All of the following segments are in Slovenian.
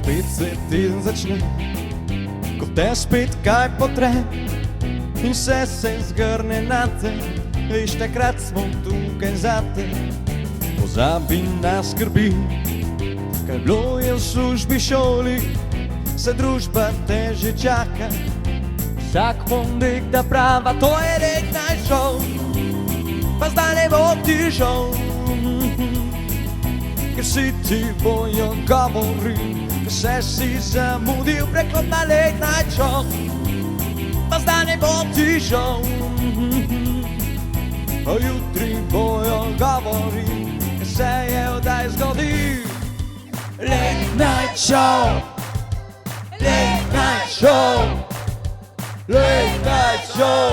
spet se teden začne, ko te spet kaj potre in vse se zgrne nate, veš, takrat smo tukaj zate. Pozabi na skrbi, kaj bilo je v službi šoli, se družba te že čaka. Vsak ponedeljek da prava, to je rek naj šel, pa zdaj ne bo ti žal, ker si ti bojo govoril, vse si zamudil, preklopna late night show, pa zdaj ne bo ti žal, jutri bojo govoril, se je odaj zgodil. Late night show, late night show, late night show,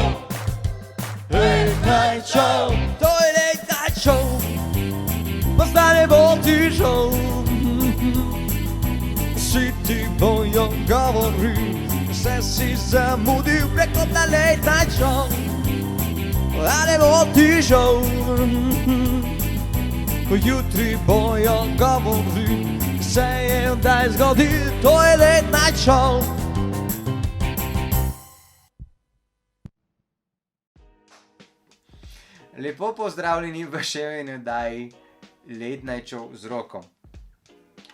late night show, to je late night show, pa zdaj ne bo ti žal, vsi ti bojo govoril, vse si zamudil, preklopna late night show, pa ne bo ti žal, jutri bojo govoril, se je odaj zgodil, to je late night show. Lepo pozdravljeni v še eni oddaji Late Night Show z Rokom.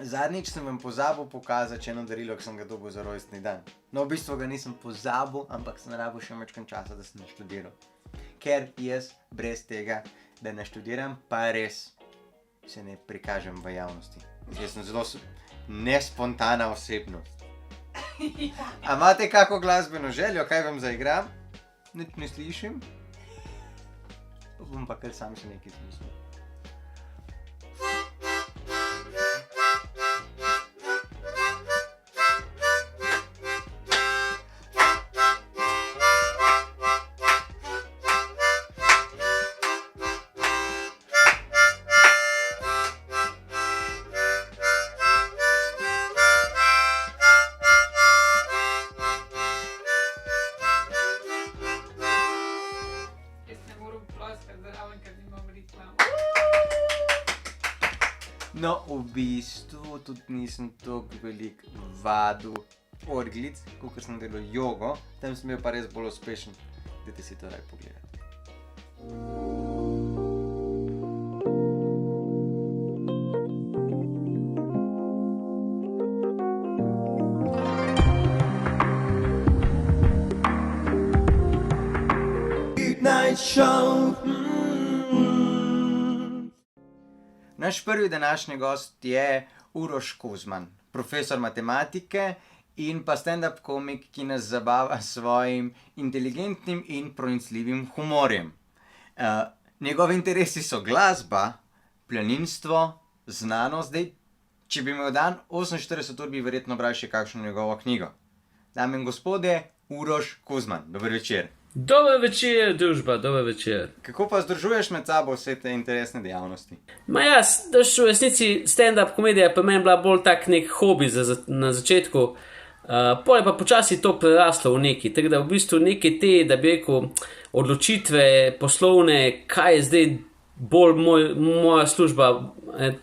Zadnjič sem vam pozabil pokazati eno darilo, ki sem ga dobil za rojstni dan. No, v bistvu ga nisem pozabil, ampak sem rabil še majčkeno časa, da sem naštudiral. Ker jaz brez tega, da naštudiram, pa res se ne prikažem v javnosti. Jaz sem zelo nespontana osebnost. A imate kako glasbeno željo, kaj vam zaigram? Nič ne slišim? Bom pa kar sam še nekaj smislil. No, v bistvu tudi nisem toliko velik vadil orglic, kot sem delal jogo, tam sem bil pa res bolj uspešen. Dajte si to raj pogledati. Midnight Show. Naš prvi današnji gost je Uroš Kuzman, profesor matematike in pa stand-up komik, ki nas zabava s svojim inteligentnim in pronicljivim humorjem. Njegovi interesi so glasba, planinstvo, znanost. Zdaj, če bi imel dan 48 ur, bi verjetno bral še kakšno njegovo knjigo. Dame in gospodje, Uroš Kuzman, dober večer. Dober večer, družba, dober večer. Kako pa združuješ med sabo vse te interesne dejavnosti? Ma jaz, da v resnici stand-up komedija pa meni bila bolj tak nek hobi na začetku, pol je pa počasi to preraslo v neki, tako da v bistvu neke te, da bi rekel, odločitve poslovne, kaj je zdaj bolj moja služba,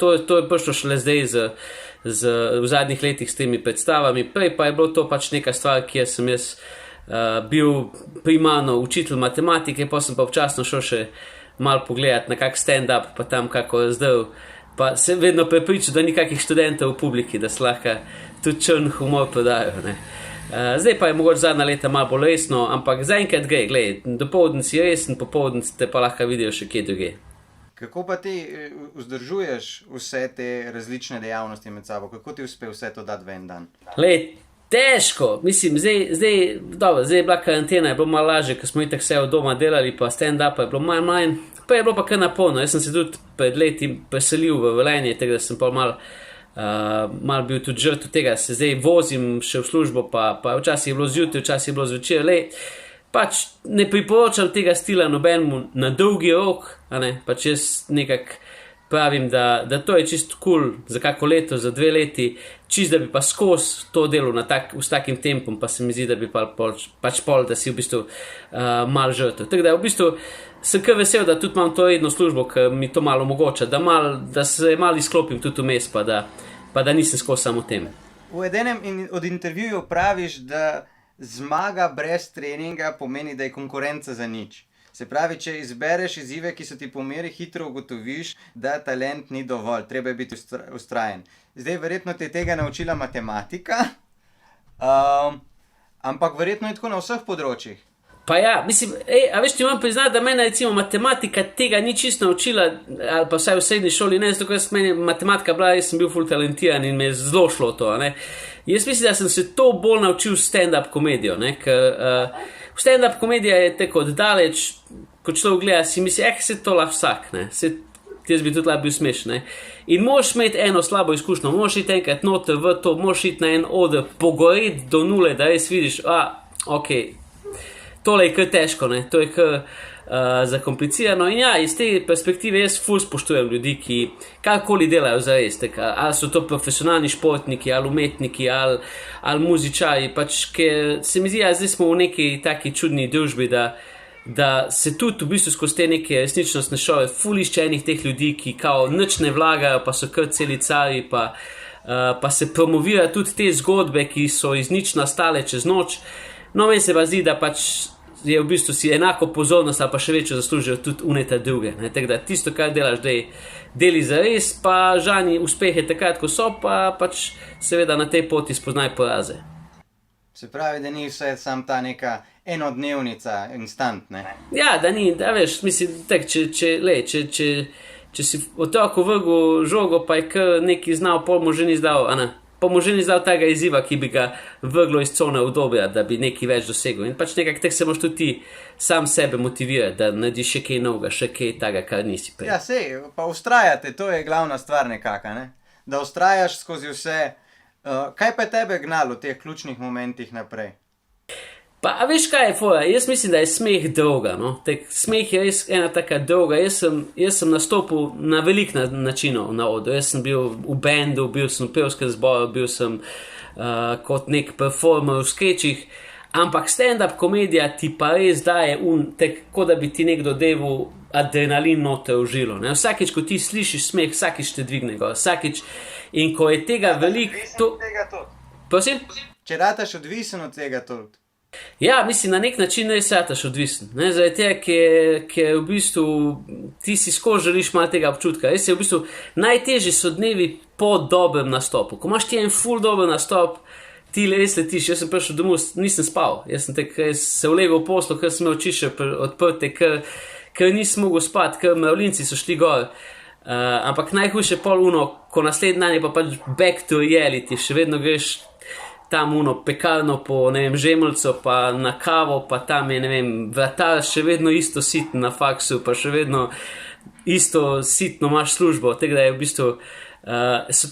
to je prišlo šele zdaj v zadnjih letih s temi predstavami, prej pa je bilo to pač neka stvar, kjer sem jaz bil primarno učitelj matematike, pa sem pa včasno šel še malo pogledati na kak stand-up, pa tam kako razdel, pa se vedno prepričal, da ni kakih študentov v publiki, da se lahko tudi črn humor prodajo, ne. Zdaj pa je mogoče zadnja leta malo bolj resno, ampak zaenkrat gre, glej, dopoldan si resen, popoldan te pa lahko vidijo še kje druge. Kako pa ti vzdržuješ vse te različne dejavnosti med sabo? Kako ti uspe vse to dati v en dan? Glej, težko, mislim, zdaj je bila karantena, je bilo malo lažje, ker smo itak vse od doma delali, pa stand-up je bilo manj, pa je bilo pa kar naporno. Jaz sem se tudi pred leti preselil v Velenje, tako da sem pa malo bil tudi žrtev tega, se zdaj vozim še v službo, pa včasih je bilo zjutraj, včasih je bilo zvečer, pač ne priporočam tega stila nobenemu na dolgi rok, pač jaz nekako pravim, da to je čisto cool za kako leto, za 2 leti, čisto da bi pa skozi to delo s takim tempom, pa se mi zdi, da bi pač pol, da si v bistvu malo žrtev. Tako da v bistvu sem kar vesel, da tudi imam to redno službo, ker mi to malo omogoča, da se malo izklopim tudi vmes, pa da nisem skozi samo tem. V enem od intervjujev praviš, da zmaga brez treninga pomeni, da je konkurenca za nič. Se pravi, če izbereš izzive, ki so ti po meri, hitro ugotoviš, da talent ni dovolj, treba je biti ustrajen. Zdaj, verjetno te je tega naučila matematika, ampak verjetno je tako na vseh področjih. Pa ja, mislim, a veš, ti moram priznati, da mene recimo matematika tega ni čisto naučila, ali pa vsaj v srednji šoli, ne, zato ker meni matematika bila, jaz sem bil ful talentiran in me je zelo šlo to, ne. Jaz mislim, da sem se to bolj naučil stand-up komedijo, ne, ker stand-up komedija je tako oddaleč, ko človek gleda, si misli, se to lahko vsak, ne, jaz bi tudi lahko bil smešen, ne. In moraš imeti eno slabo izkušnjo, moraš iti enkrat noter v to, moraš iti na en oder, pogoreti do nule, da res vidiš, okej, tole je kar težko, ne, to je kar zakomplicirano in ja, iz te perspektive jaz ful spoštujem ljudi, ki karkoli delajo zares, ali so to profesionalni športniki, ali umetniki, ali muzičari, pač, ker se mi zdi, zdaj smo v neki taki čudni družbi, da se tudi v bistvu skozi te neke resničnostne šove ful išče enih teh ljudi, ki kao nič ne vlagajo, pa so kar celi cari, pa se promovira tudi te zgodbe, ki so iz nič nastale čez noč. No, meni se pa zdi, da pač je v bistvu si enako pozornost ali pa še večjo zaslužijo tudi uneta druge. Tako da tisto, kar delaš, deli zares, pa žani uspehe takrat, ko so, pa pač seveda na tej poti spoznaj poraze. Se pravi, da ni vse sam ta neka enodnevnica, instant, ne? Ja, da ni, da veš, mislim, tak, če si otroku vrgel žogo, pa je kar neki znal, pol mu že ni zdal, pa mu že ni zdal tega izziva, ki bi ga vrglo iz cone obdobja, da bi nekaj več dosegel. In pač nekako tako se moraš tudi ti sam sebe motivirati, da narediš še kaj novega, še kaj tega, kar nisi prej. Ja, sej, pa ustrajate, to je glavna stvar nekaka, ne? Da ustrajaš skozi vse. Kaj pa je tebe gnalo v teh ključnih momentih naprej? Pa, a veš kaj je fora? Jaz mislim, da je smeh droga, no. Smeh je res ena taka droga. Jaz sem nastopil na velik načinov na odru. Jaz sem bil v bendu, bil sem v pevskem zboru, bil sem kot nek performer v skečih, ampak stand-up komedija ti pa res daje tako da bi ti nekdo deval adrenalin noter v žilo, ne. Vsakič, ko ti slišiš smeh, vsakič te dvigne gor, vsakič. In ko je tega veliko... Prosim? Če rataš odvisen od tega toliko. Ja, mislim, na nek način res rataš odvisen. Zaradi tega, ker v bistvu ti si skozi želiš malo tega občutka. Res je v bistvu najtežji so dnevi po dobrem nastopu. Ko imaš ti en ful dober nastop, ti res letiš. Jaz sem prišel domov, nisem spal. Jaz sem se ulegel v poslu, ker sem imel oči odprte, ker nisem mogel spati, ker mravljinci so šli gor. Ampak najhujše pol ko naslednji dan je pa pač back to reality, še vedno greš tam pekarno po, ne vem, žemeljco, pa na kavo, pa tam je, ne vem, vratar še vedno isto sitno na faksu, pa še vedno isto sitno imaš službo, tako da je v bistvu, so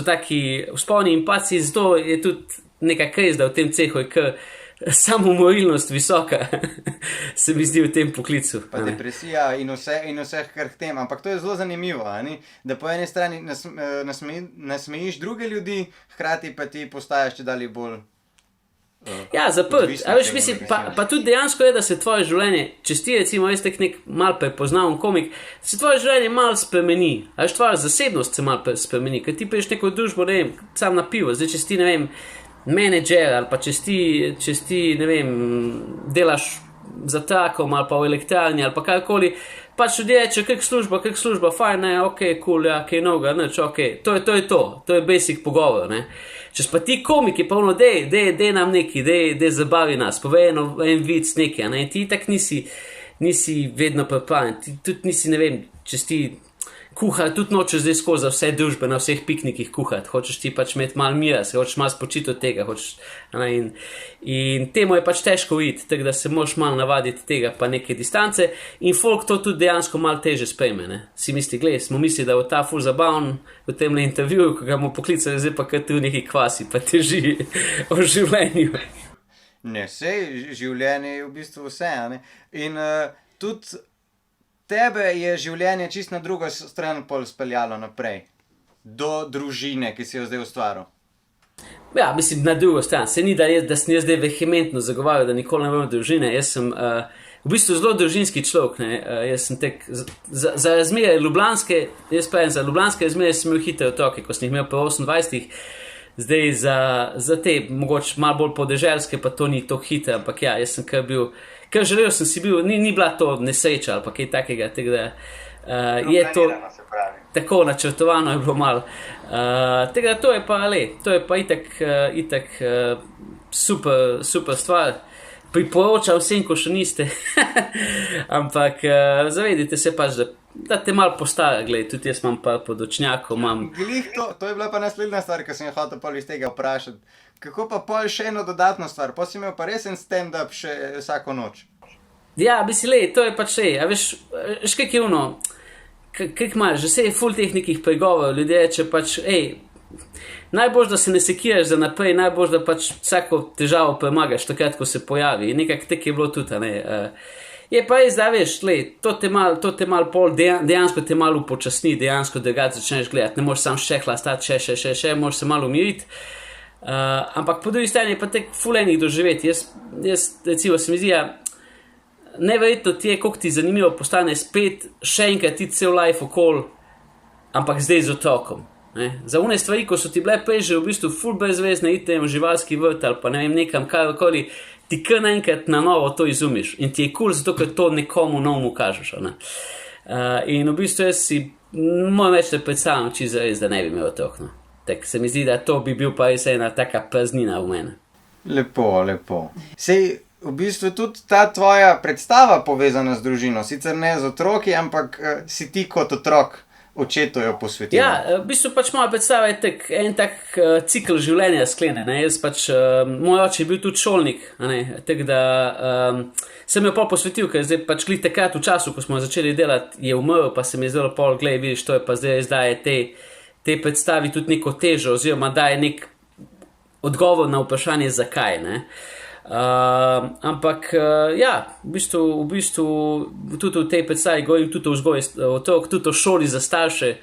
taki vzponi in paci, zato je tudi neka krez, da v tem cehu je kar samomorilnost visoka, se mi zdi v tem poklicu. Pa depresija in vse kar k tem, ampak to je zelo zanimivo, da po eni strani nasmejiš druge ljudi, hkrati pa ti postajaš čedalje bolj ja, zaprt. A veš, mislim, pa tudi dejansko je, da se tvoje življenje, če ti recimo veš nek mal prepoznaven komik, se tvoje življenje mal spremeni, a veš, tvoja zasebnost se mal spremeni, ker ti priješ neko družbo, ne vem, sam na pivo, zdaj če si, ne vem, menedžer ali pa če ti, ne vem, delaš za trakom ali pa v elektrarni ali pa karkoli, pač ljudje reče, kak služba, fajn, ne, okej, cool, ja, kaj novega, nič, okej, to je basic pogovor, ne. Češ pa ti komiki, pa dej nam neki, dej zabavi nas, povej en vic neki, ne, in ti tak nisi vedno pripravljen, ti tudi nisi, ne vem, če ti kuhati, tudi nočeš zdaj skozi za vse družbe, na vseh piknikih kuhati, hočeš ti pač imeti malo mira, se hočeš malo spočiti od tega, in temu je pač težko iti, tako da se moraš malo navaditi tega, pa neke distance, in folk to tudi dejansko malo teže sprejme, ne. Si misli, glej, smo mislili, da bo ta ful zabavn v temle intervjuju, ko ga bomo poklicali, zdaj pa kar tu neki kvasi, pa teži o življenju. Ne, sej, življenje je v bistvu vse, ne, in tudi tebe je življenje čisto na drugo stran pol speljalo naprej, do družine, ki si jo zdaj ustvaril. Ja, mislim, na drugo stran. Se ni, da sem jaz zdaj vehementno zagovarjal, da nikoli ne bom družine. Jaz sem v bistvu zelo družinski človek, ne. Jaz sem za razmere ljubljanske, jaz pravim, za ljubljanske razmere sem imel hitre otroke, ko sem jih imel po 28, Zdaj za te, mogoče malo bolj podeželske, pa to ni to hitro, ampak ja, jaz sem kar želel sem si bil, ni bila to nesreča ali pa kaj takega, tako da je to tako načrtovano je bilo malo. Tako da to je pa itak super stvar. Priporočam vsem, ko še niste, ampak zavedite se pač, da te malo postara, gledaj, tudi jaz imam par podočnjakov, Glih to je bila pa naslednja stvar, ki sem jo hotel pol iz tega vprašati. Kako pa pol še eno dodatno stvar? Pa si imel pa res en stand-up še vsako noč. Ja, to je pač a veš kak je ono, kak imaš, že se je ful teh nekih pregovorov, ljudje, če pač, najbolj, da se ne sekiraš za naprej, najbolj, da pač vsako težavo premagaš, takrat, ko se pojavi. In nekako tako je bilo tudi, Je pa res, da veš, to te mal pol, dejansko te malo upočasni, dejansko drugače začneš gledati, ne moreš sam še hlastati, še, moraš se malo umiriti. Ampak po drugi strani je pa tek ful enih doživeti. Jaz recimo se mi zdi, neverjetno ti je, koliko ti zanimivo postane spet še enkrat ti cel life okol, ampak zdaj z otrokom. Za une stvari, ko so ti bile prej že v bistvu ful brezvezne, iti v živalski vrt ali pa ne vem nekam karkoli, ti kar naenkrat na novo to izumiš in ti je cool, zato ker to nekomu novemu kažeš. In v bistvu jaz si moram reči, da predstavljam čisto res, da ne bi imel otrok. Tak se mi zdi, da to bi bil pa res ena taka praznina v mene. Lepo. Sej, v bistvu tudi ta tvoja predstava povezana z družino, sicer ne z otroki, ampak si ti kot otrok očetu jo posvetil. Ja, v bistvu pač moja predstava je en tak cikl življenja sklene. Jaz pač, moj oče je bil tudi šolnik, tako da sem jo pol posvetil, ker zdaj pač glih takrat v času, ko smo začeli delati, je umrl, pa se mi je zdelo pol, glej, vidiš, to je pa zdaj daje te predstavi tudi neko težo, oziroma daje nek odgovor na vprašanje zakaj, ampak ja, v bistvu tudi v tej predstavi govorim tudi o vzgoji otrok, tudi o šoli za starše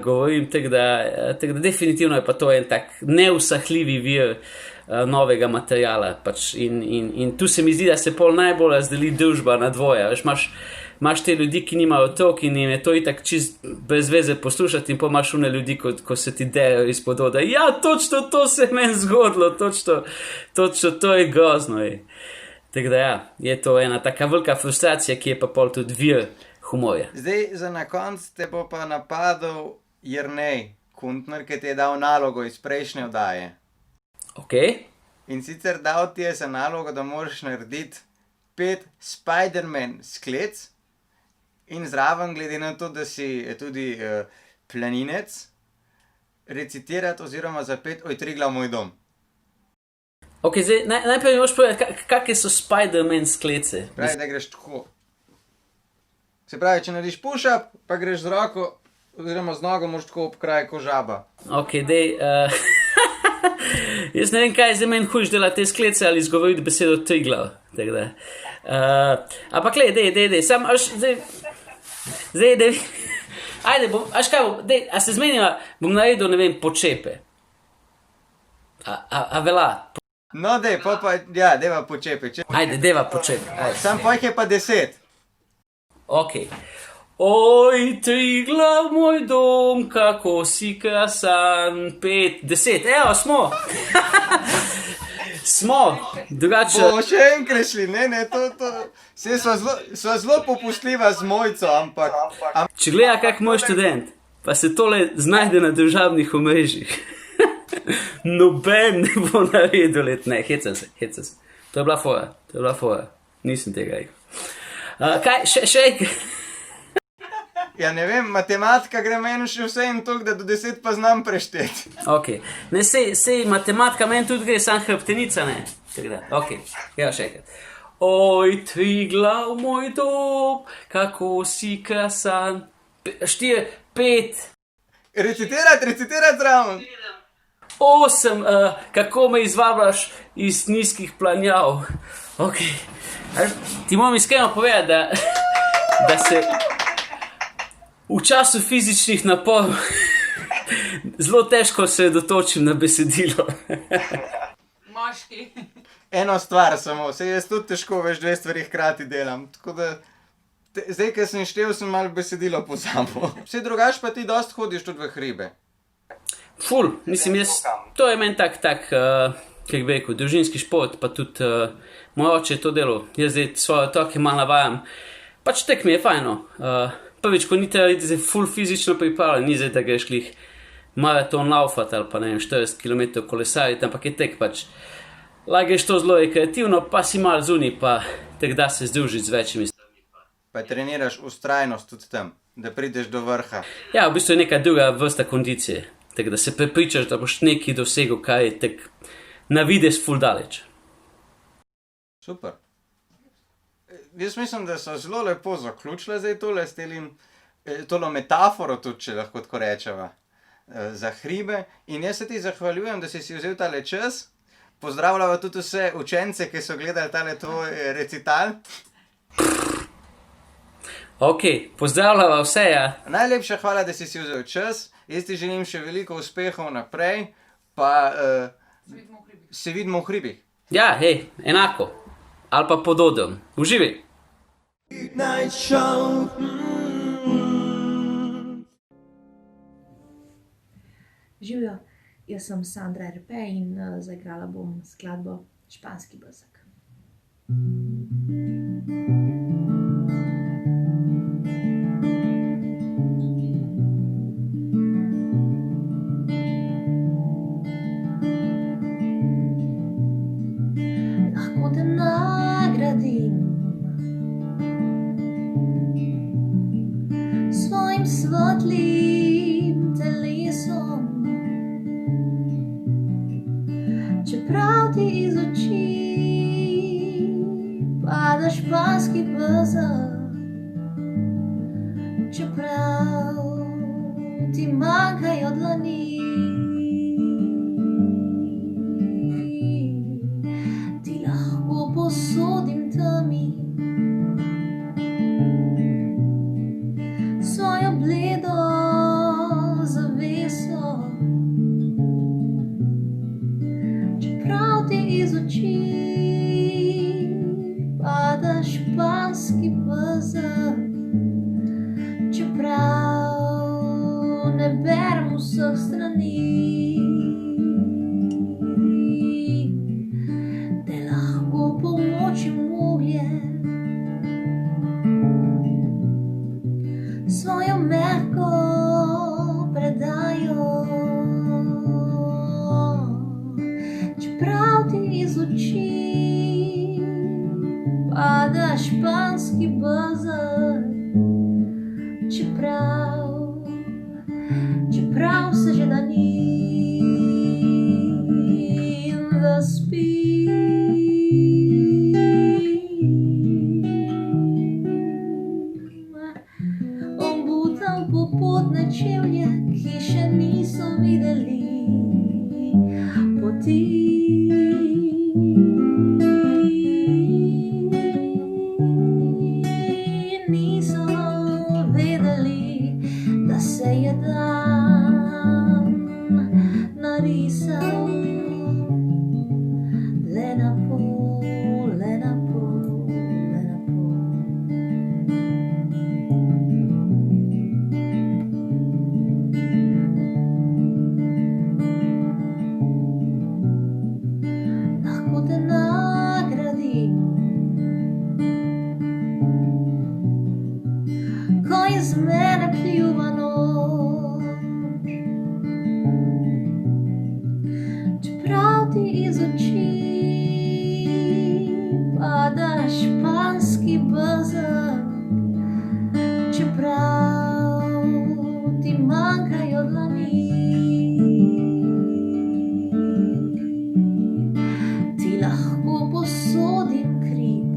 govorim, tako da definitivno je pa to en tak neusahljivi vir novega materiala pač in tu se mi zdi, da se pol najbolj razdeli družba na dvoje, veš, imaš te ljudi, ki nimajo otrok in jim je to itak čist brez veze poslušati in pa imaš une ljudi, ko se ti dejo izpod oda. Ja, točno to se je meni zgodilo, točno to je grozno. Tako da ja, je to ena taka velika frustracija, ki je pa pol tudi vir humorja. Zdaj, za na konc te bo pa napadel Jernej Kuntner, ki ti je dal nalogo iz prejšnje oddaje. Ok. In sicer dal ti je za nalogo, da moraš narediti 5 Spider-Man sklec, in zraven, glede na to, da si tudi planinec, recitirati oziroma zapeti Oj, Triglav, moj dom. Ok, zdaj, najprej mi moš povedati, kakve so Spider-Man sklece? Pravi, da greš tako. Se pravi, če narediš push-up, pa greš z roko, oziroma z nogo moraš tako ob kraj ko žaba. Ok, dej, jaz ne vem, kaj je zdaj meni hujš delati te sklece ali izgovoriti besedo Triglav. Tako da. Ampak dej, sam, zdaj, ajde, a se zmeniva, bom naredil, ne vem, počepe. A vela? No, dej, ja, deva počepe. Ajde, deva počepe. Sam pojh je pa 10. Ok. Oj, Triglav, moj dom, kako si krasan, 5, 10, evo, smo. Smo, drugače... Bo še enkrat šli, ne, to... Vse sva zelo popustljiva z Mojco, ampak... Če gleda kak moj študent, pa se tole znajde na družabnih omrežjih, noben ne bo naredil ne, hecam se. To je bila fora, nisem tega rekel. Kaj, še enkrat? Ja, ne vem, matematika gre meni še vse in toliko, da do 10 pa znam prešteti. Ok, ne, sej matematika meni tudi gre, sam hrbtenica, ne. Tako da, ok, gremo še enkrat. Oj, Triglav, moj dom, kako si krasan. 4, 5. Recitirati zraven. 8, kako me izvabljaš iz nizkih planjav. Ok, ti moram iskreno povedati, da se... V času fizičnih naporov zelo težko se dotočim na besedilo. Moški. Eno stvar samo, se jaz tudi težko več 2 stvari hkrati delam, tako da zdaj, ker sem štel, sem malo besedilo pozabil. Vse drugače pa ti dosti hodiš tudi v hribe. Ful, mislim, to je meni tak, kako bi rekel, družinski šport, pa tudi moj oče je to delo, jaz zdaj svoje otroke malo navajam, pač tek mi je fajno. Prvič, ko ni treba biti ful fizično pripravljen, ni zdaj, da greš glih maraton laufat ali pa ne vem, 40 km kolesariti, ampak je tek pač. Lageš to zelo rekreativno, pa si malo zunaj, pa tek da se združiti z večjimi stvarmi. Pa treniraš ustrajnost tudi tam, da prideš do vrha. Ja, v bistvu je neka druga vrsta kondicije, tako da se prepričaš, da boš nekaj dosegel, kaj je tek na vides ful daleč. Super. Jaz mislim, da so zelo lepo zaključile zdaj tole metaforo tudi, če lahko tako rečeva, za hribe. In jaz se ti zahvaljujem, da si vzel tale čas. Pozdravljava tudi vse učence, ki so gledali tale tvoj recital. Ok, pozdravljava vse, ja. Najlepša hvala, da si vzel čas. Jaz ti želim še veliko uspehov naprej, pa se vidimo v hribih. Ja, hej, enako. Ali pa pod odrom. Uživaj. Night show. Živijo, jaz sem Sandra RP in zaigrala bom skladbo Španski bezeg. Lahko te nagradim svojim svetlim telesom, čeprav ti iz oči pada španski bezeg, čeprav ti manjkajo dlani, ti lahko posodim temi svojo bledo zaveso, čeprav ti iz oči pada španski bezeg, čeprav ne berem vseh strani, te lahko pomočim uglje, svojo mehko predajo, čeprav ti iz oči pada španski bezeg, čeprav se že dani da spim. Obutam popotne čevlje, ki še niso videli poti. Niso vedeli, da se je dan narisal le na pol, le na pol, le na pol. Lahko te nagradim, ko iz mene pljuva noč, čeprav ti iz oči pada španski bezeg, čeprav ti manjkajo dlani, ti lahko posodim krik,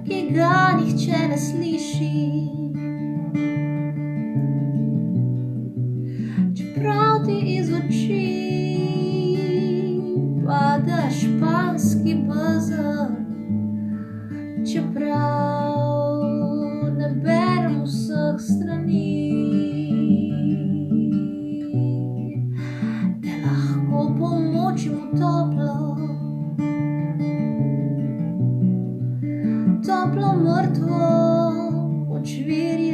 ki ga nihče ne sliši, čeprav ti iz oči pada španski bezeg, čeprav ne berem vseh strani, te lahko pomočim v toplo mrtvo, očvirje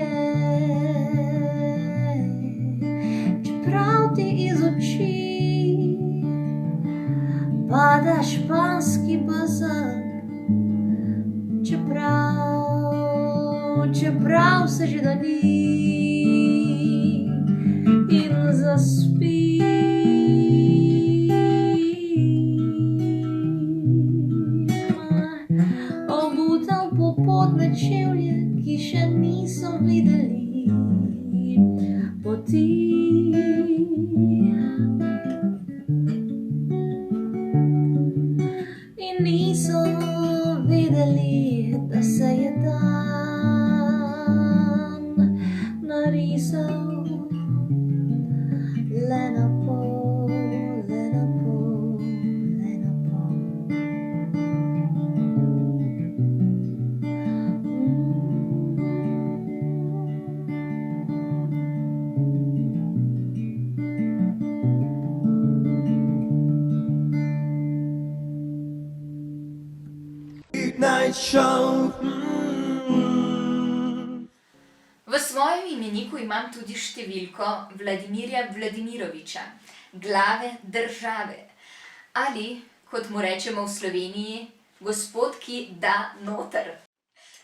čeprav se že dani in zaspi. Obutal popotne čevlje, ki še niso videli poti. In niso vedeli, da se je dan narisal le na pol, le na pol, le na pol. Night show. V svojem imeniku imam tudi številko Vladimirja Vladimiroviča, glave države. Ali, kot mu rečemo v Sloveniji, gospod, ki da noter.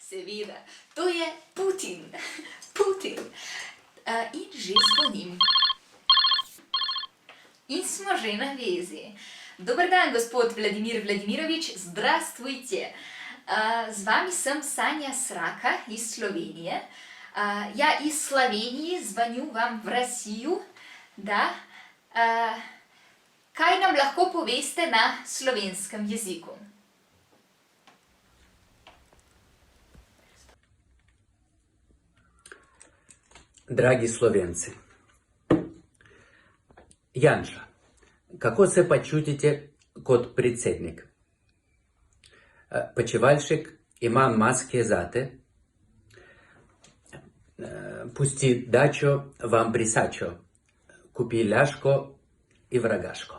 Seveda, to je Putin. Putin. In že zvonim. In smo že na vezi. Dober dan, gospod Vladimir Vladimirovič, zdrastvujte. Z vami sem Sanja Sraka iz Slovenije. Ja, iz Slovenije zvonю vam v Rusiju. Da. Kaj nam lahko poveste na slovenskem jeziku? Драги словенцы, Янша, како се почутите код председник? Почивальщик има маски зате, пусти дачо вам брисачо, купи ляшко и врагашко.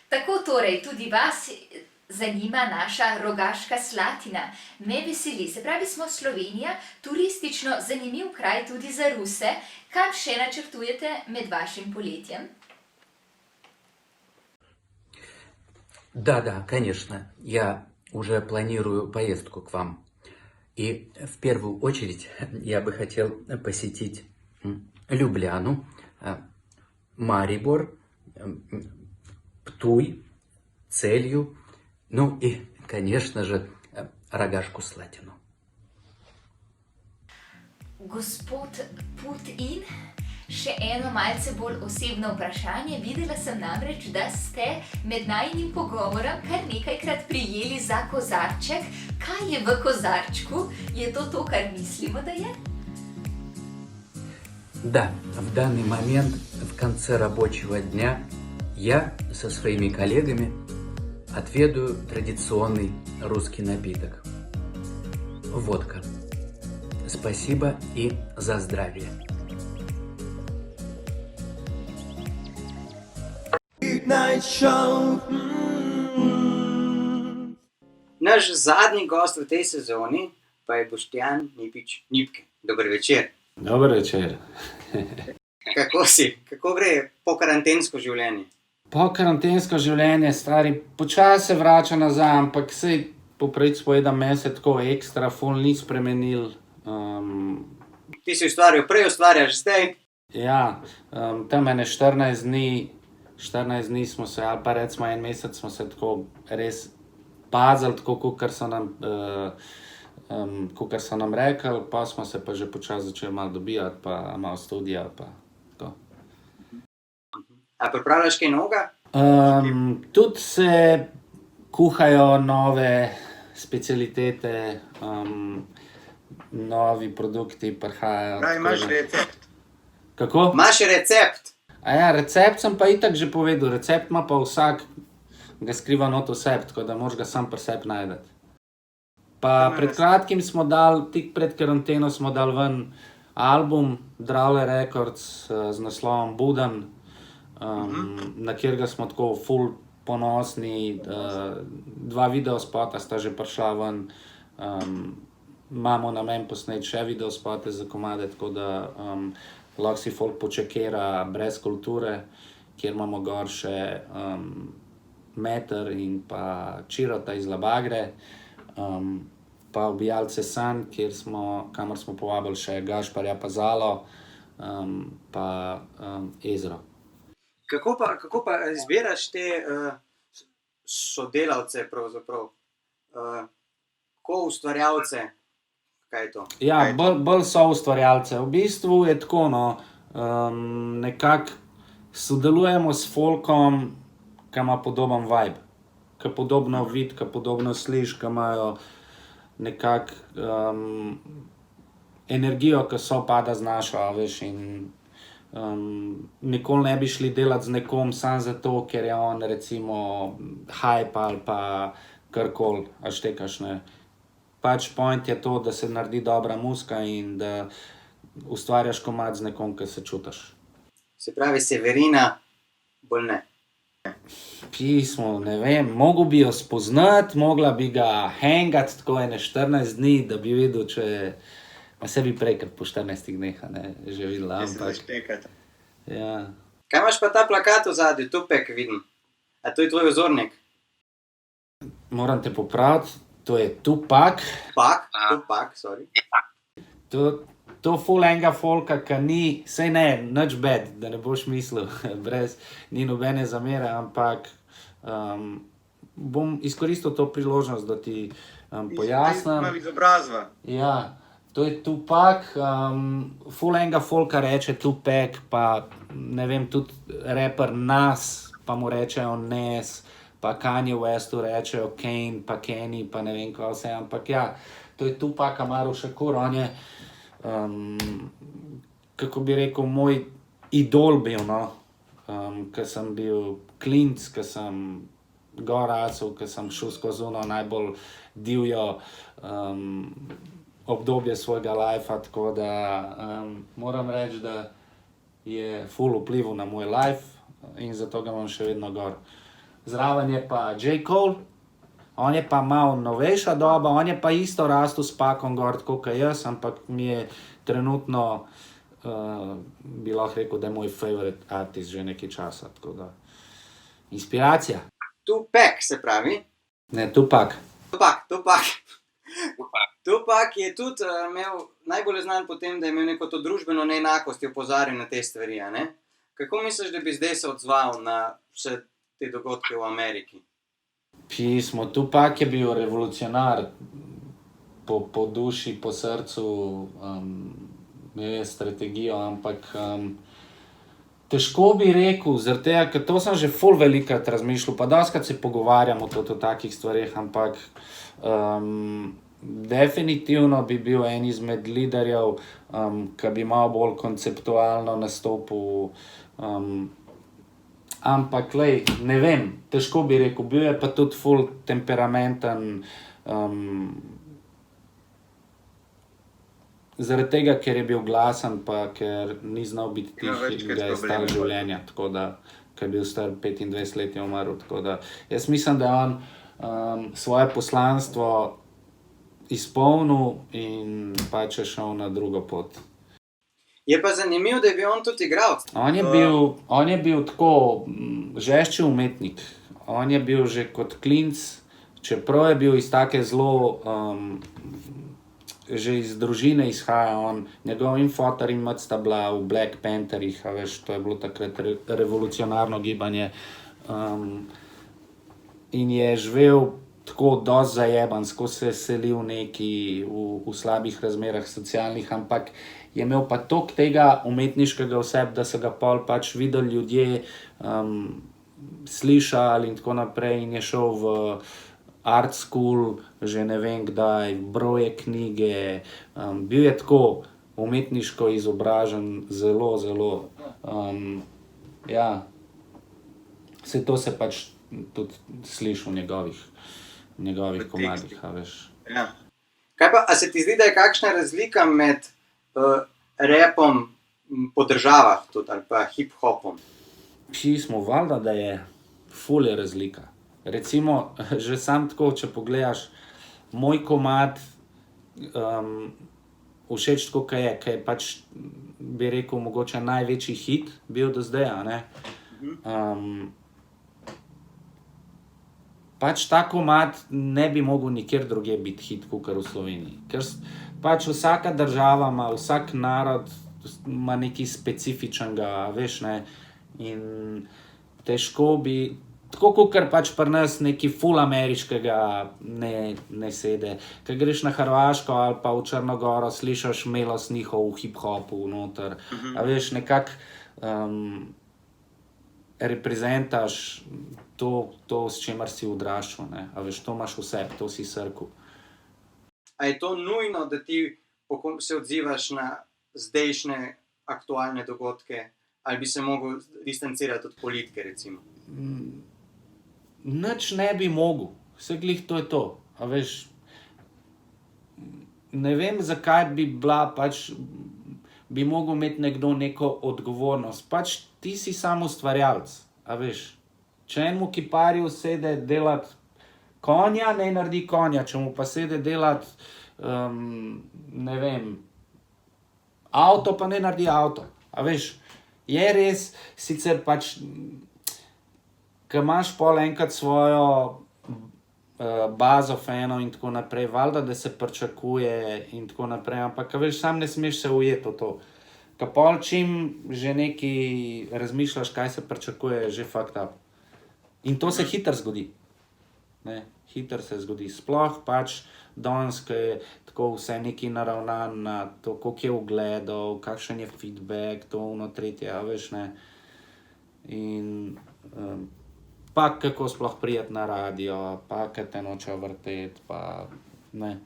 Tako torej, tudi vas zanima naša Rogaška Slatina. Me veseli, se pravi, smo Slovenija, turistično zanimiv kraj tudi za Ruse. Kam še načrtujete med vašim poletjem? Да, конечно, я уже планирую поездку к вам. И в первую очередь я бы хотел посетить Любляну, Марибор, Птуй, Целью, ну и, конечно же, Рогашку Слатину. Gospod Putin, še eno malce bolj osebno vprašanje. Videla sem namreč, da ste med najinim pogovorom kar nekajkrat prijeli za kozarček. Kaj je v kozarčku? Je to, kar mislimo, da je? Да, в данный момент, в конце рабочего дня, я со своими коллегами отведаю традиционный русский напиток. Водка. Спасибо и за здравие. Night show. Naš zadnji gost v tej sezoni pa je Boštjan Nipič-Nipke. Dober večer. Dober večer. Kako si? Kako gre po karantensko življenje? Po karantensko življenje, stari, počasi se vrača nazaj, ampak sej poprejc povedam, meni se tako ekstra ful ni spremenil. Ti si ustvarjal, prej ustvarjaš zdaj? Ja, tam ene 14 dni smo se, ali pa recimo en mesec smo se tako res pazili, tako kakor so nam rekli, pa smo se pa že počasi začeli malo dobijati, pa malo studija, pa tako. A pripravljaš kaj novega? Tudi se kuhajo nove specialitete, novi produkti prihajajo. Pravi, imaš recept. Kako? Imaš recept? Ja, recept sem pa itak že povedal. Recept ima pa vsak, ga skriva not v sebi, tako da moraš ga sam pri sebi najdeti. Pa pred kratkim smo dali, tik pred karanteno smo dali ven album Dravle Records z naslovom Budan, na katerega smo tako ful ponosni. 2 videospota sta že prišla ven. Imamo namen posneti še videospote za komade, tako da lahko si folk počakira brez kulture. kjer imamo gor še Meter in pa Čirota iz Labagre, pa Ubijalce sanj, kamor smo povabili še Gašparja pa Zalo, pa Ezro. Kako pa izbiraš te sodelavce pravzaprav? Ko ustvarjalce? Kaj je to? Ja, bolj so ustvarjalce. V bistvu je tako, no, nekako sodelujemo s folkom, ki ima podoben vibe, ki podobno vidi, ki podobno sliši, ki imajo nekako energijo, ki sovpada z našo, a veš, in nikoli ne bi šli delati z nekom samo zato, ker je on recimo hype ali pa karkoli, a štekaš, ne. Pač point je to, da se naredi dobra muzika in da ustvarjaš komad z nekom, ki se čutiš. Se pravi, Severina bolj ne. Pismo, ne vem, mogel bi jo spoznati, mogla bi ga hangati tako 14 dni, da bi videl, če... Ma se bi prej, kot po 14 dneh, ne, že videla, ampak... Ja. Kaj imaš pa ta plakat v zadnji, Tupac vidim? A to je tvoj vzornik? Moram te popraviti, to je Tupac. Tupac, sorry. To ful enega folka, ki ni, sej ne, nič bad, da ne boš mislil, ni nobene zamere, ampak bom izkoristil to priložnost, da ti pojasnim. Iz izobrazba. Ja, to je Tupac, ful enega folka reče Tupac, pa ne vem, tudi rapper Nas, pa mu rečejo Nes, pa Kanye Westu rečejo Kane, pa Kenny, pa ne vem kaj vse, ampak ja, to je Tupac Amaru Shakur, on je, kako bi rekel, moj idol bil, no, ko sem bil klinc, ko sem gor rasel, ko sem šel skozi ono najbolj divjo obdobje svojega lifea, tako da moram reči, da je ful vplival na moj life in zato ga imam še vedno gor. Zraven je pa J. Cole, on je pa malo novejša doba, on je pa isto rastel s Pacom gor, tako kot jaz, ampak mi je trenutno, bi lahko rekel, da je moj favorite artist že nekaj časa, tako da, inspiracija. Tupac se pravi? Ne, Tupac. Tupac je tudi imel, najbolj znan po tem, da je imel neko to družbeno neenakost, je opozarjal na te stvari, a ne? Kako misliš, da bi zdaj se odzval na vse te dogodke v Ameriki? Pismo, Tupac je bil revolucionar po duši, po srcu, imel je strategijo, ampak težko bi rekel, zaradi tega, ker to sem že ful velikrat razmišljal, pa dostikrat se pogovarjam o takih stvareh, ampak definitivno bi bil en izmed liderjev, ki bi malo bolj konceptualno nastopil, ampak, lej, ne vem, težko bi rekel, bil je pa tudi ful temperamenten, zaradi tega, ker je bil glasen, pa ker ni znal biti tih in ga je stalo življenja, tako da, ker je bil star 25 let je umrl, tako da, jaz mislim, da je on svoje poslanstvo izpolnil in pač je šel na drugo pot. Je pa zanimivo, da je bil on tudi igralec. On je bil tako žešči umetnik. On je bil že kot klinc, čeprav je bil iz take zelo, že iz družine izhaja on, njegov in fotar in mat sta bila v Black Pantherjih, a veš, to je bilo takrat revolucionarno gibanje. In je živel tako dosti zajeban, skozi se selil neki v slabih razmerah socialnih, ampak je imel pa toliko tega umetniškega v sebi, da so ga pol pač videli ljudje, slišali in tako naprej in je šel v art school, že ne vem kdaj, broje knjige, bil je tako umetniško izobražen, zelo, zelo, ja, vse to se pač tudi sliši v njegovih komadih, a veš. Ja. Kaj pa, a se ti zdi, da je kakšna razlika med rapom po državah tudi, ali pa hip-hopom? Pismo, valjda, da je ful je razlika. Recimo, že sam tako, če pogledaš, moj komad všeč tako, kaj je pač, bi rekel, mogoče največji hit bil do zdaj, a ne? Pač ta komad ne bi mogel nikjer drugje biti hit, kakor v Sloveniji. Ker pač vsaka država ima, vsak narod ima nekaj specifičnega, veš, ne, in težko bi, tako kakor pač pri nas nekaj ful ameriškega ne sede. Ker greš na Hrvaško ali pa v Črnogoro, slišaš melos njihov v hip-hopu noter, a veš, nekako reprezentaš to, s čemer si odraščal, ne, a veš, to imaš vse, to si srkal. A je to nujno, da ti se odzivaš na zdajšnje aktualne dogodke, ali bi se mogel distancirati od politike, recimo? Nič ne bi mogel, vse glih to je to, a veš, ne vem, zakaj bi bila pač, bi mogel imeti nekdo neko odgovornost, pač ti si samo ustvarjalec, a veš, če enemu kiparju sede delat konja, ne naredi konja, če mu pa sede delat, ne vem, avto, pa ne naredi avto, a veš, je res, sicer pač, ko imaš pol enkrat svojo bazo fanov in tako naprej, valjda, da se pričakuje in tako naprej, ampak, veš, sam ne smeš se ujeti v to. Ko pol čim že nekaj razmišljaš, kaj se pričakuje, je že fucked up. In to se hitro zgodi. Ne, hitro se zgodi. Sploh pač danes, ko je tako vse nekaj naravnan na to, koliko je ogledov, kakšen je feedback, to, ono, tretje, a veš, ne. In pa kako sploh prijeti na radio, pa kaj te nočejo vrteti, pa ne.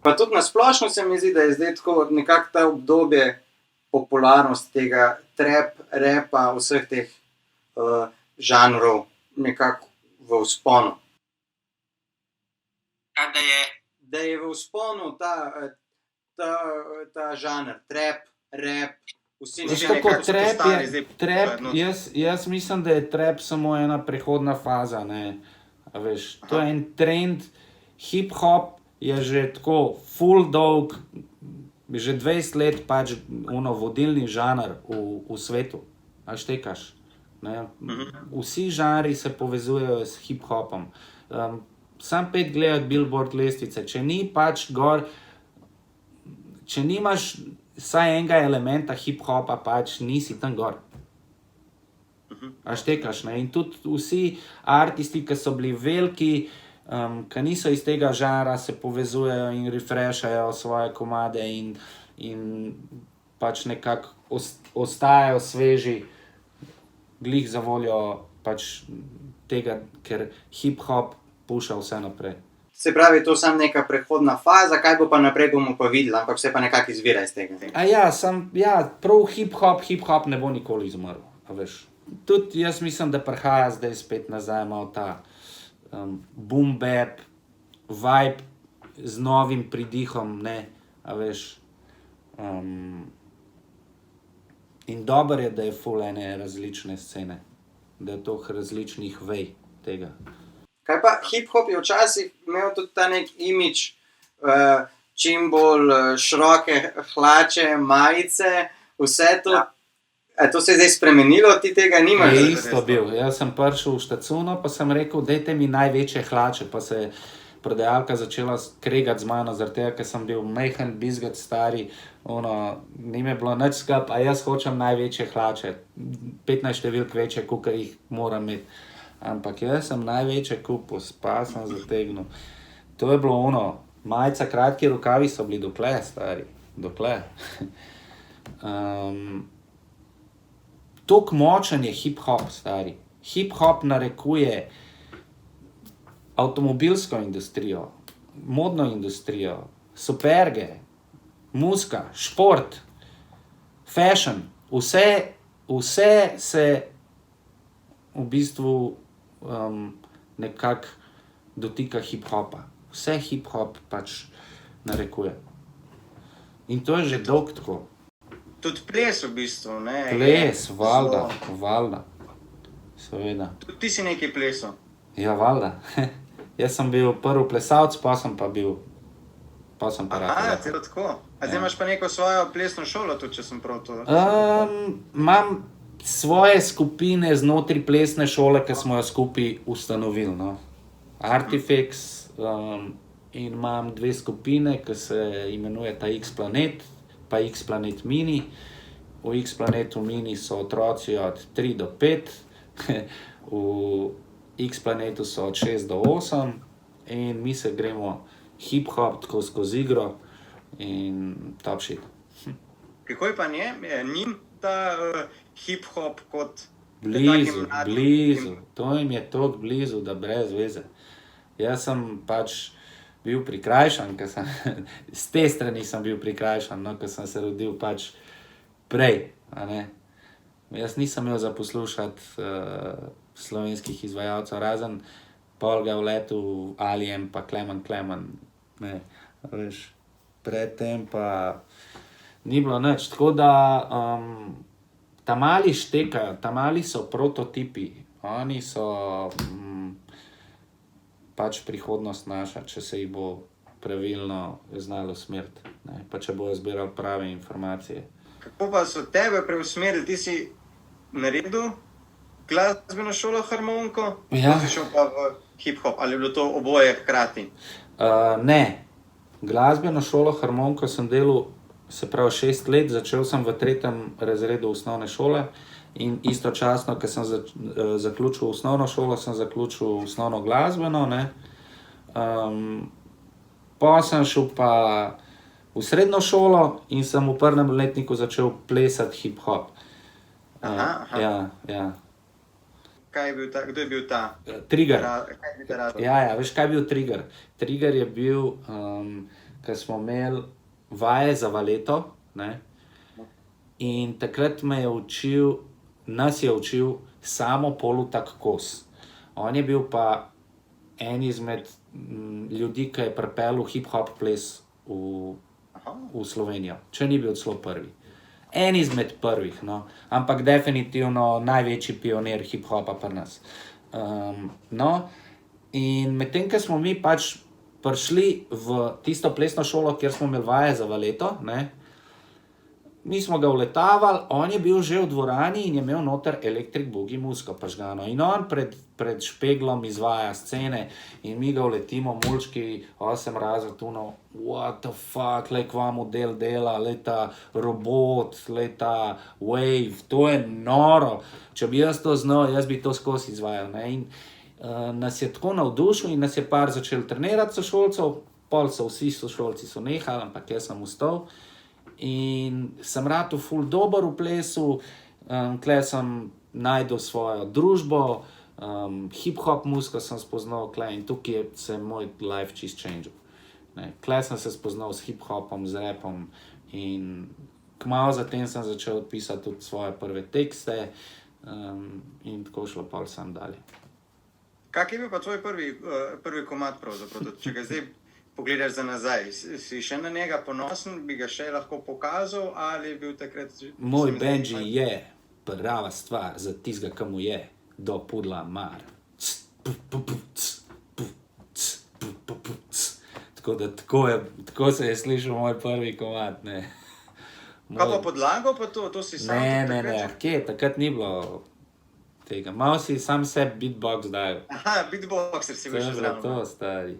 Pa tudi na splošno se mi zdi, da je zdaj tako nekako ta obdobje popularnosti tega trap, rapa, vseh teh žanrov nekako v vzponu. Da je v vzponu ta žanr, trap, rap, vsi nekako so postali zdaj. Trap, jaz mislim, da je trap samo ena prehodna faza, ne, a veš, to je en trend, hip-hop je že tako full dolg, že 20 let pač vodilni žanr v svetu, a štekaš, ne, vsi žanri se povezujejo s hip-hopom, sam pet gledati Billboard lestvice, če ni pač gor, če nimaš vsaj enega elementa hip-hopa, pač nisi tam gor. A štekaš, ne? In tudi vsi artisti, ki so bili veliki, ki niso iz tega žanra, se povezujejo in refreshajo svoje komade in pač nekako ostajajo sveži, glih za voljo pač tega, ker hip-hop puša vse naprej. Se pravi, to je samo neka prehodna faza, kaj bo pa naprej, bomo pa videli, ampak vse pa nekako izvira iz tega. Prav hip-hop ne bo nikoli izumrl, a veš. Tudi jaz mislim, da prihaja zdaj spet nazaj malo ta boom bap, vibe z novim pridihom, ne, a veš. In dobro je, da je ful ene različne scene, da je toh različnih vej tega. Kaj pa hip-hop je včasih imel tudi ta nek imidž, čim bolj široke hlače, majice, vse to. A to se je zdaj spremenilo, ti tega nimaš? Je isto bil. Jaz sem prišel v štacuno, pa sem rekel, dajte mi največje hlače, pa se je prodajalka začela kregati z mano, zaradi tega, ker sem bil majhen, bizgat, stari, ni me bilo nič skup, a jaz hočem največje hlače, 15 številk večje, kakor jih moram imeti. Ampak jaz sem največje kupil, pa sem zategnil. To je bilo majica, kratki rokavi so bili dokle, stari, dokle. Tok močen je hip-hop, stari. Hip-hop narekuje avtomobilsko industrijo, modno industrijo, superge, muzika, šport, fashion, vse se v bistvu nekako dotika hip-hopa. Vse hip-hop pač narekuje. In to je že dolgo tako. Tudi ples v bistvu, ne? Ples, valjda. Seveda. Tudi ti si nekaj plesal. Ja, valjda. Jaz sem bil prvi plesalc, pa sem pa Aha, celo tako. A zdaj imaš pa neko svojo plesno šolo tudi, če sem prav to? svoje skupine znotraj plesne šole, ki smo jo skupaj ustanovili. No. Artifex in imam dve skupine, ki se imenujeta X-Planet pa X-Planet Mini. V X-Planetu Mini so otroci od 3 do 5, v X-Planetu so od 6 do 8 in mi se gremo hip-hop tako skozi igro in top shit. Kako je pa njim ta hip-hop kot Blizu, blizu. To jim je toliko blizu, da brez veze. Jaz sem pač bil prikrajšan, s te strani sem bil prikrajšan, no, ker sem se rodil pač prej, a ne. Jaz nisem imel za poslušati slovenskih izvajalcev, razen Polga v letu, Alijem pa Klemen, ne, veš, predtem pa ni bilo nič, tako da ta-mali štekajo, ta-mali so prototipi, oni so pač prihodnost naša, če se jih bo pravilno znalo usmeriti, ne, pa če bojo zbirali prave informacije. Kako pa so tebe preusmerili? Ti si naredil glasbeno šolo harmoniko, Ja. pa si šel pa v hip-hop, ali je bilo to oboje hkrati? Ne, glasbeno šolo harmoniko sem delal, se pravi 6 let, začel sem v 3. razredu osnovne šole in istočasno, ko sem zaključil osnovno šolo, sem zaključil osnovno glasbeno, ne. Pa sem šel pa v srednjo šolo in sem v 1. letniku začel plesati hip-hop. Ja. Kdo je bil ta? Trigger. Kaj je bil ta razlog? Ja, veš, kaj je bil trigger? Trigger je bil, ko smo imeli vaje za valeto, ne? In takrat nas je učil samo Polutak Kos. On je bil pa en izmed ljudi, ki je pripeljal hip-hop ples v Slovenijo, če ni bil celo prvi. En izmed prvih, no, ampak definitivno največji pionir hip-hopa pri nas. No, in medtem, ko smo mi pač prišli v tisto plesno šolo, kjer smo imeli vaje za valeto, ne, mi smo ga uletavali, on je bil že v dvorani in je imel noter Electric Boogie muziko prižgano. In on pred špeglom izvaja scene in mi ga uletimo, mulčki, 8 razred, what the fuck, lej kva model dela, lej ta robot, lej ta wave, to je noro. Če bi jaz to znal, jaz bi to skozi izvajal, ne. In nas je tako navdušil in nas je par začel trenirati sošolcev, pol so vsi sošolci so nehali, ampak jaz sem ostal. In sem ratal ful dober v plesu, tle sem najdel svojo družbo, hip-hop muziko sem spoznal tle in tukaj se je moj life čist changel. Tle sem se spoznal s hip-hopom, z rapom in kmalu zatem sem začel pisati tudi svoje prve tekste in tako šlo pol sam dalje. Kak je bil pa tvoj prvi komad pravzaprav, če ga zdaj pogledaš za nazaj, si še na njega ponosen, bi ga še lahko pokazal, ali je bil takrat... Moj Benji je prava stvar za tistega, ki mu je do pudla mar. Tako da tako se je slišal moj prvi komad, ne. Kaj pa podlago pa to si sam? Ne, kje, takrat ni bilo tega. Malo si sam sebi beatbox dajal. Aha, beatboxer si bil še zraven. To, stari.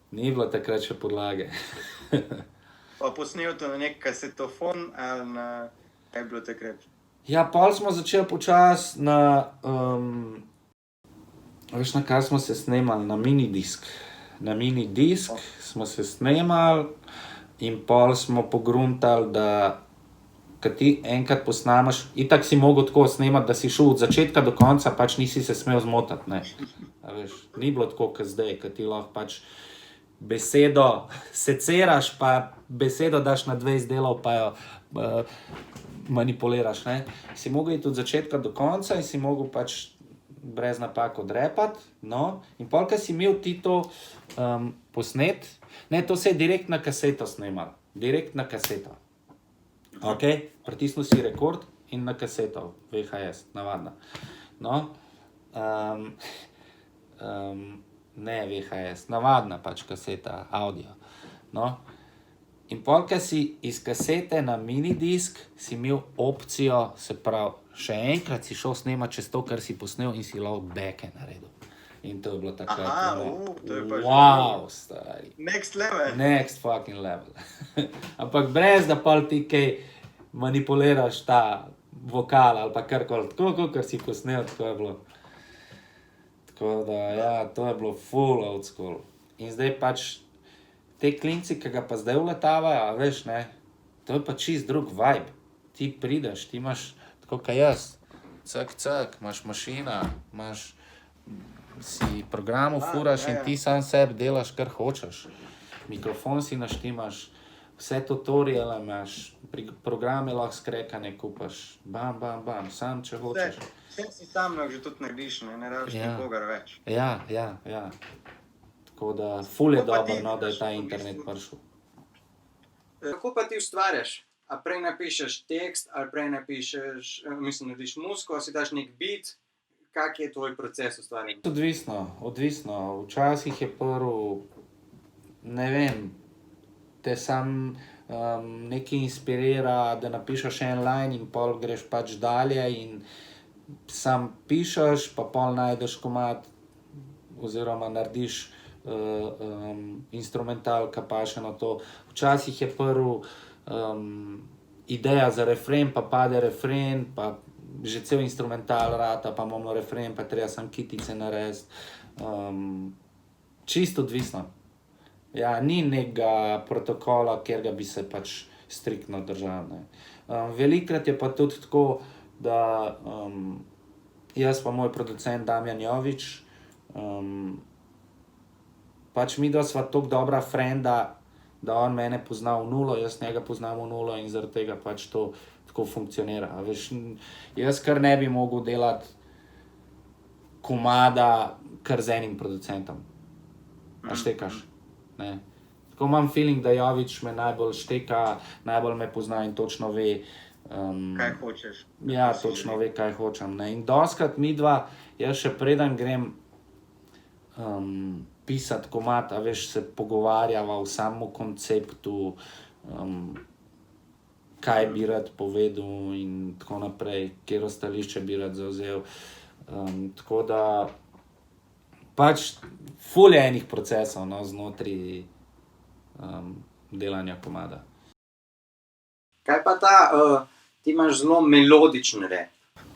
Ni bilo takrat še podlage. Pa posnel to na nek kasetofon ali na... Kaj je bilo takrat? Ja, pol smo začeli počasi na... Veš, na kaj smo se snemali? Na minidisk. Na minidisk smo se snemali in pol smo pogruntali, da kad ti enkrat posnamaš, itak si mogel tako snemati, da si šel od začetka do konca, pač nisi se smel zmotati, ne. A veš, ni bilo tako, kot zdaj, kad ti lahko pač besedo seceraš, pa besedo daš na 20 delov, pa jo manipuliraš, ne. Si mogel iti od začetka do konca in si mogel pač brez napak odrepati, no. In pol, ko si imel ti to posnet, ne, to se je direkt na kaseto snemal. Direkt na kaseto. Ok, pritisnil si rekord in na kaseto, VHS, navadno. No, ne VHS, navadna pač kaseta, audio. No, in pol, ko si iz kasete na minidisk, si imel opcijo, se pravi, še enkrat si šel snemat čez to, kar si posnel in si lahko beke naredil. In to je bilo takrat. Aha, to je pa že wow, stari. next level. Next fucking level. Ampak brez da pol ti kaj manipuliraš ta vokal ali pa karkoli, tako kar si posnel, tako je bilo. Tako da, ja, to je bilo full old school. In zdaj pač te klinci, ki ga pa zdaj uletavajo, a veš, ne, to je pa čist drug vibe. Ti prideš, ti imaš, tako kaj jaz, cak, imaš mašina, si programu furaš in ti sam sebi delaš, kar hočeš. Mikrofon si naštimaš, vse tutoriale imaš, programe lahko skrekane kupaš, bam, sam če hočeš. Vse si sam lahko že tudi narediš, ne rabiš nikogar več. Ja. Tako da, ful je Kako pa dobro, ti no, da je delaš ta v internet bistvu? prišel. Kako pa ti ustvarjaš? A prej napišeš tekst, ali prej napišeš, narediš muziko, si daš nek beat? Kak je tvoj proces ustvarjanja? Odvisno. Včasih je prvo, ne vem, te sam nekaj inspirira, da napišeš en line in pol greš pač dalje in sam pišeš, pa pol najdeš komad oziroma narediš instrumental, ka paše na to. Včasih je prvo ideja za refren, pa pade refren, pa že cel instrumental rata, pa imamo refren, pa treba sam kitice narediti. Čisto odvisno. Ja, ni nekega protokola, kjer ga bi se pač striktno držal, ne. Velikokrat je pa tudi tako, da jaz pa moj producent Damjan Jovič, pač midva sva toliko dobra frenda, da on mene pozna v nulo, jaz njega poznam v nulo in zaradi tega pač to tako funkcionira. A veš, jaz kar ne bi mogel delati komada kar z enim producentom. A štekaš? Ne. Tako imam feeling, da Jovič me najbolj šteka, najbolj me pozna in točno ve, Kaj hočeš? ja, točno ve, kaj hočem, ne. In dostikrat midva, jaz še preden grem pisati komad, a veš, se pogovarjava o samem konceptu, kaj bi rad povedal in tako naprej, katero stališče bi rad zavzel. Tako da pač ful je enih procesov, no, znotraj delanja komada. Kaj pa ta, ti imaš zelo melodičen rap.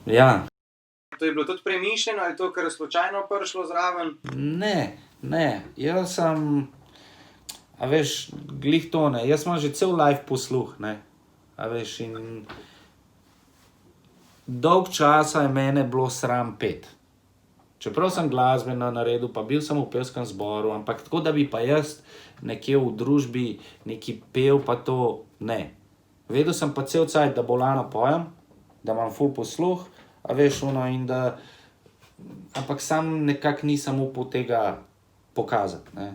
Ja. To je bilo tudi premišljeno, ali to kar slučajno prišlo zraven? Ne, jaz sem, a veš, glih to ne, jaz imam že cel live posluh, ne, a veš, in dolg časa je mene bilo sram pet. Čeprav sem glasbeno naredil, pa bil sem v pevskem zboru, ampak tako, da bi pa jaz nekje v družbi neki pel, pa to ne. Vedel sem pa cel cajt, da bolano pojem, da imam ful posluh, a veš, ono, in da, ampak sam nekako nisem upal tega pokazati, ne.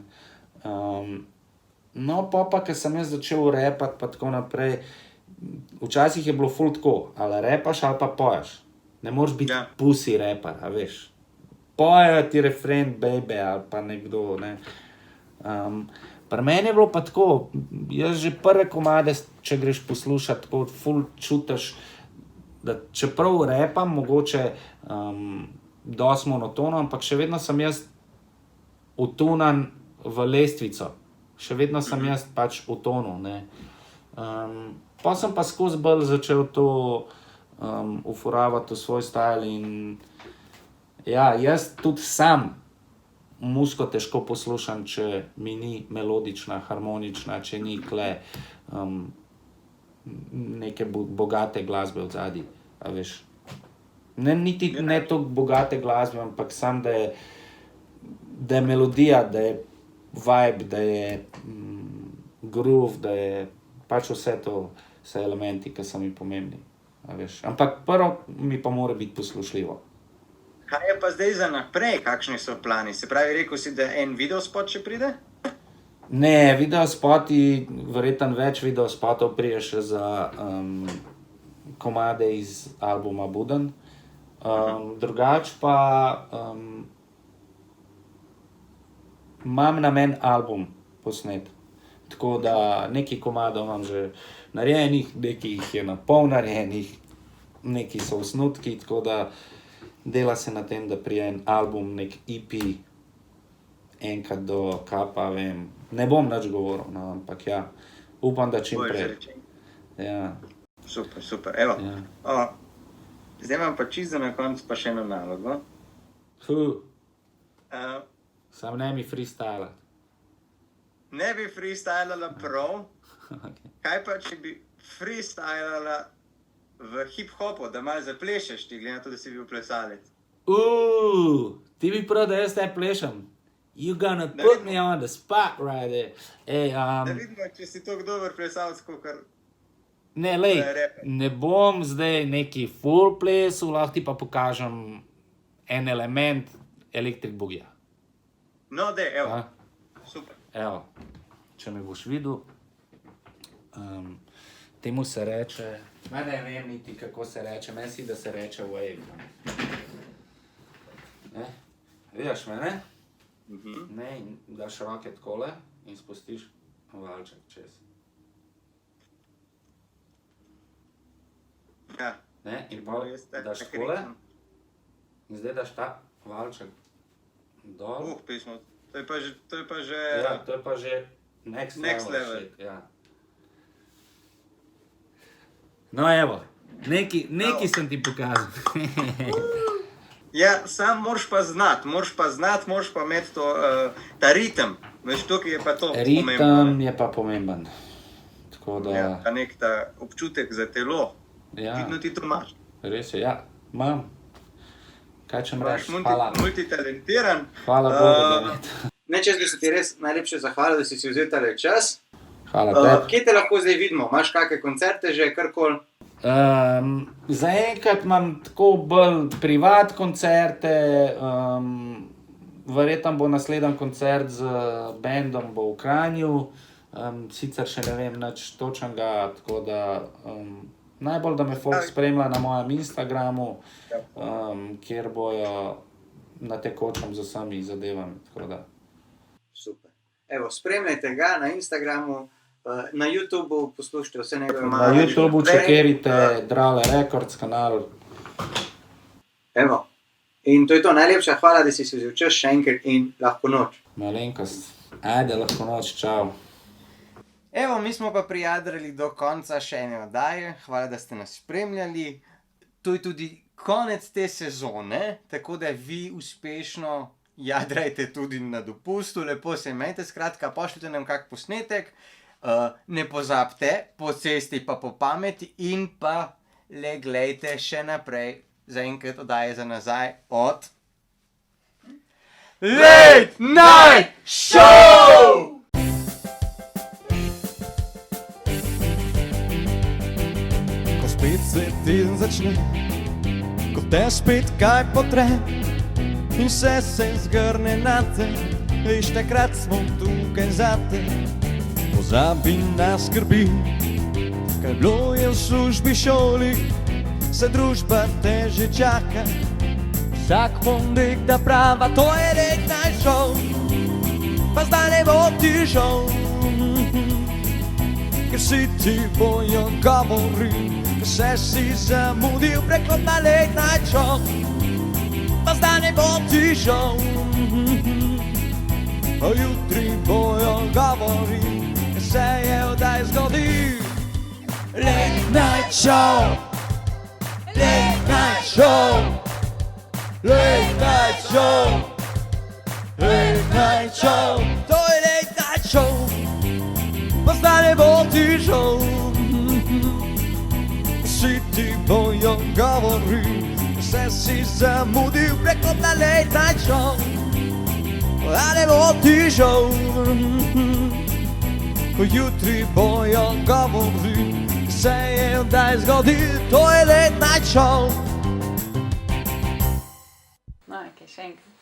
No, pa, ke sem jaz začel rapati, pa tako naprej, včasih je bilo ful tako, ali rapaš ali pa poješ. Ne moreš biti pussy rapper, a veš. Pojejo ti refren, baby, ali pa nekdo, ne. Pri meni je bilo pa tako, jaz že prve komade, če greš poslušati, tako ful čutiš, da čeprav rapam, mogoče dosti monotono, ampak še vedno sem jaz utunan v lestvico. Še vedno sem jaz pač v tonu, ne. Pol sem pa skozi bolj začel to uforavati v svoj style in ja, jaz tudi sam muziko težko poslušam, če mi ni melodična, harmonična, če ni tule neke bogate glasbe odzadaj, a veš. Niti ne toliko bogate glasbe, ampak samo, da je melodija, da je vibe, da je groove, da je pač vse to, vse elementi, ki so mi pomembni, a veš. Ampak prvo mi pa mora biti poslušljivo. Kaj je pa zdaj za naprej, kakšni so plani? Se pravi, rekel si, da en videospot še pride? Ne, videospoti, verjetno več videospotov pride še za komade iz albuma Buden. Drugače pa imam namen album posnet. Tako da nekaj komadov imam že narejenih, nekaj jih je na pol narejenih. neki so osnutki, tako da dela se na tem, da prije en album, nek EP, enkrat do kapa, vem, ne bom nič govoril, no, ampak ja, upam, da čim prej. Ja. Super, super, evo. Ja. Zdaj imam pa čisto na koncu pa še eno nalogo. Sam ne mi freestyla. Ne bi freestylala prav, Okay. kaj pa če bi freestylala v hip-hopu, da malo zaplešeš ti, glede na to, da si bil plesalec. Ti bi prav, da jaz te plešem. You gonna put me on the spot right there. Ej, Da vidimo, če si tako dober plesalec, kakor... ne, lej, ne bom zdaj neki full plesu, lahko ti pa pokažem en element Electric Boogieja. No, dej, evo. A? Super. Evo, če me boš videl, temu se reče, ne vem niti kako se reče, meni si, da se reče wave. Ne? Vidiš me, ne? Ne, in daš roke takole in spustiš valček čez. Ja. Ne, in pa daš takole in zdaj daš ta valček dol. Pismo, to je pa že... Ja, to je pa že next level shit, ja. No evo, neki sem ti pokazal. Ja, sam moraš pa znati, moraš pa imeti to, ta ritem. Veš, tukaj je pa to pomembno. Ritem je pa pomemben. Tako da... Ja, ta nek ta občutek za telo. Ja. Vidno ti to imaš. Res je, ja, imam. Kaj če mi reš, hvala. Multitalentiran. Hvala Bogu, da je. Ne, čez bi se ti res najlepše zahvalil, da si si vzel tale čas. Hvala tebi. Kje te lahko zdaj vidimo? Imaš kakšne koncerte že, karkoli? Zaenkrat imam tako bolj privat koncerte, verjetno bo naslednji koncert z bendom bo v Kranju, sicer še ne vem nič točnega, tako da najbolj, da me folk spremlja na mojem Instagramu, kjer bojo na tekočem z vsemi zadevami, tako da. Super. Evo, spremljajte ga na Instagramu, na YouTubeu poslušajte vse njegove Na YouTubeu čekerite Drale Records kanal. Evo, in to je to, najlepša hvala, da si si vzel čas še enkrat in lahko noč. Malenkost, ajde, lahko noč, čau. Evo, mi smo pa prijadrali do konca še ene oddaje, hvala, da ste nas spremljali. To je tudi konec te sezone, tako da vi uspešno jadrajte tudi na dopustu, lepo se imejte, skratka, pošljite nam kak posnetek, ne pozabite, po cesti pa po pameti in pa le glejte še naprej, zaenkrat oddaje za nazaj od Late Night Show! Ko spet se teden začne, ko te spet kaj potre in vse se zgrne nate, viš takrat smo tukaj zate. Pozabi na skrbi, kaj bilo je v službi šoli, se družba te že čaka. Vsak ponedeljek da prava, to je Late Night Show, pa zdaj ne bo ti žal, ker si ti bojo govoril, vse si zamudil preklop na Late Night Show, pa zdaj ne bo ti žal, jutri bojo govoril, se je vdaj zgodil. Late Night Show, Late Night Show, Late Night Show, Late Night Show, to je Late Night Show, pa zdaj ne bo ti žal, vsi ti bojo govoril, vse si zamudil preklop na Late Night Show, pa ne bo ti žal, jutri bojo govoril, se je vdaj zgodil, to je Late Night Show. No, kaj še enkrat.